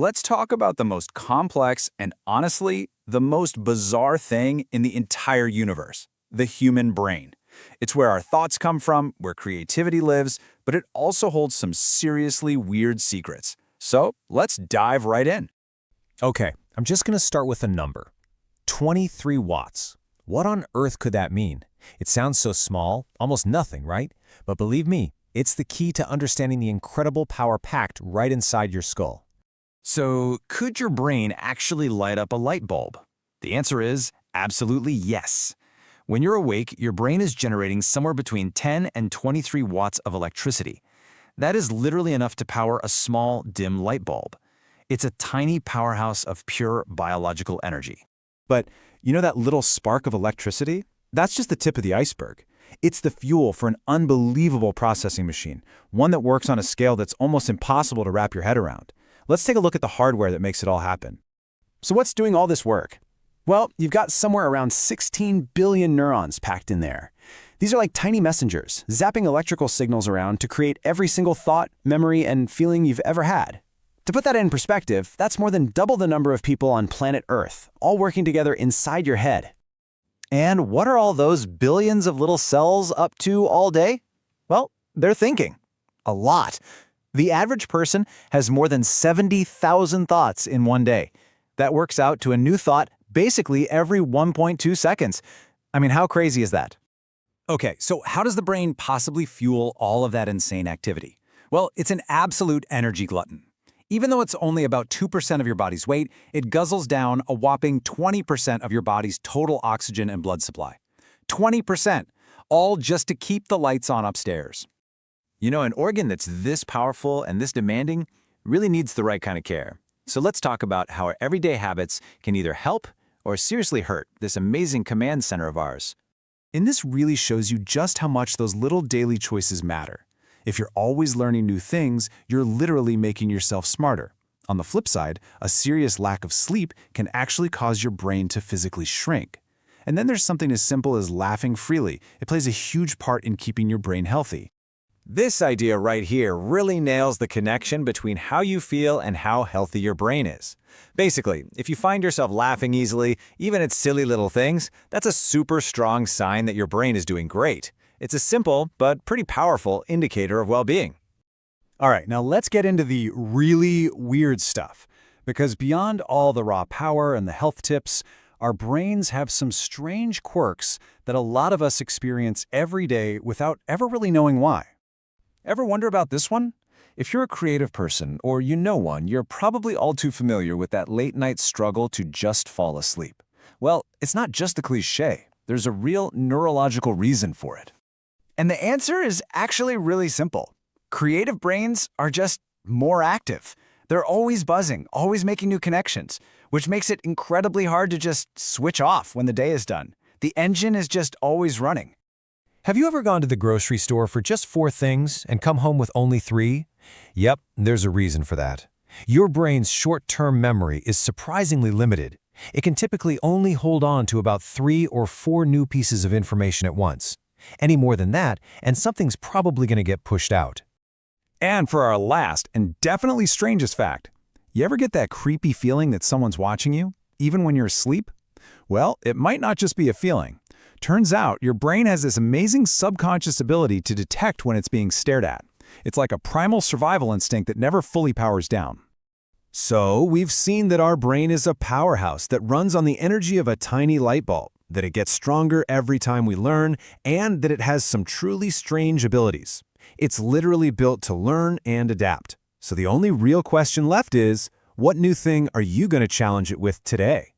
Let's talk about the most complex and honestly, the most bizarre thing in the entire universe, the human brain. It's where our thoughts come from, where creativity lives, but it also holds some seriously weird secrets. So let's dive right in. Okay, I'm just going to start with a number. 23 watts. What on earth could that mean? It sounds so small, almost nothing, right? But believe me, it's the key to understanding the incredible power packed right inside your skull. So, could your brain actually light up a light bulb? The answer is absolutely yes. When you're awake, your brain is generating somewhere between 10 and 23 watts of electricity. That is literally enough to power a small, dim light bulb. It's a tiny powerhouse of pure biological energy. But you know that little spark of electricity? That's just the tip of the iceberg. It's the fuel for an unbelievable processing machine, one that works on a scale that's almost impossible to wrap your head around. Let's take a look at the hardware that makes it all happen. So what's doing all this work? Well, you've got somewhere around 16 billion neurons packed in there. These are like tiny messengers, zapping electrical signals around to create every single thought, memory, and feeling you've ever had. To put that in perspective, that's more than double the number of people on planet Earth, all working together inside your head. And what are all those billions of little cells up to all day? Well, they're thinking. A lot. The average person has more than 70,000 thoughts in one day. That works out to a new thought basically every 1.2 seconds. I mean, how crazy is that? Okay, so how does the brain possibly fuel all of that insane activity? Well, it's an absolute energy glutton. Even though it's only about 2% of your body's weight, it guzzles down a whopping 20% of your body's total oxygen and blood supply. 20%, all just to keep the lights on upstairs. You know, an organ that's this powerful and this demanding really needs the right kind of care. So let's talk about how our everyday habits can either help or seriously hurt this amazing command center of ours. And this really shows you just how much those little daily choices matter. If you're always learning new things, you're literally making yourself smarter. On the flip side, a serious lack of sleep can actually cause your brain to physically shrink. And then there's something as simple as laughing freely. It plays a huge part in keeping your brain healthy. This idea right here really nails the connection between how you feel and how healthy your brain is. Basically, if you find yourself laughing easily, even at silly little things, that's a super strong sign that your brain is doing great. It's a simple but pretty powerful indicator of well-being. All right, now let's get into the really weird stuff. Because beyond all the raw power and the health tips, our brains have some strange quirks that a lot of us experience every day without ever really knowing why. Ever wonder about this one? If you're a creative person or you know one, you're probably all too familiar with that late-night struggle to just fall asleep. Well, it's not just a cliché. There's a real neurological reason for it. And the answer is actually really simple. Creative brains are just more active. They're always buzzing, always making new connections, which makes it incredibly hard to just switch off when the day is done. The engine is just always running. Have you ever gone to the grocery store for just 4 things and come home with only 3? Yep, there's a reason for that. Your brain's short-term memory is surprisingly limited. It can typically only hold on to about 3 or 4 new pieces of information at once. Any more than that, and something's probably going to get pushed out. And for our last and definitely strangest fact, you ever get that creepy feeling that someone's watching you, even when you're asleep? Well, it might not just be a feeling. Turns out your brain has this amazing subconscious ability to detect when it's being stared at. It's like a primal survival instinct that never fully powers down. So we've seen that our brain is a powerhouse that runs on the energy of a tiny light bulb, that it gets stronger every time we learn, and that it has some truly strange abilities. It's literally built to learn and adapt. So the only real question left is, what new thing are you going to challenge it with today?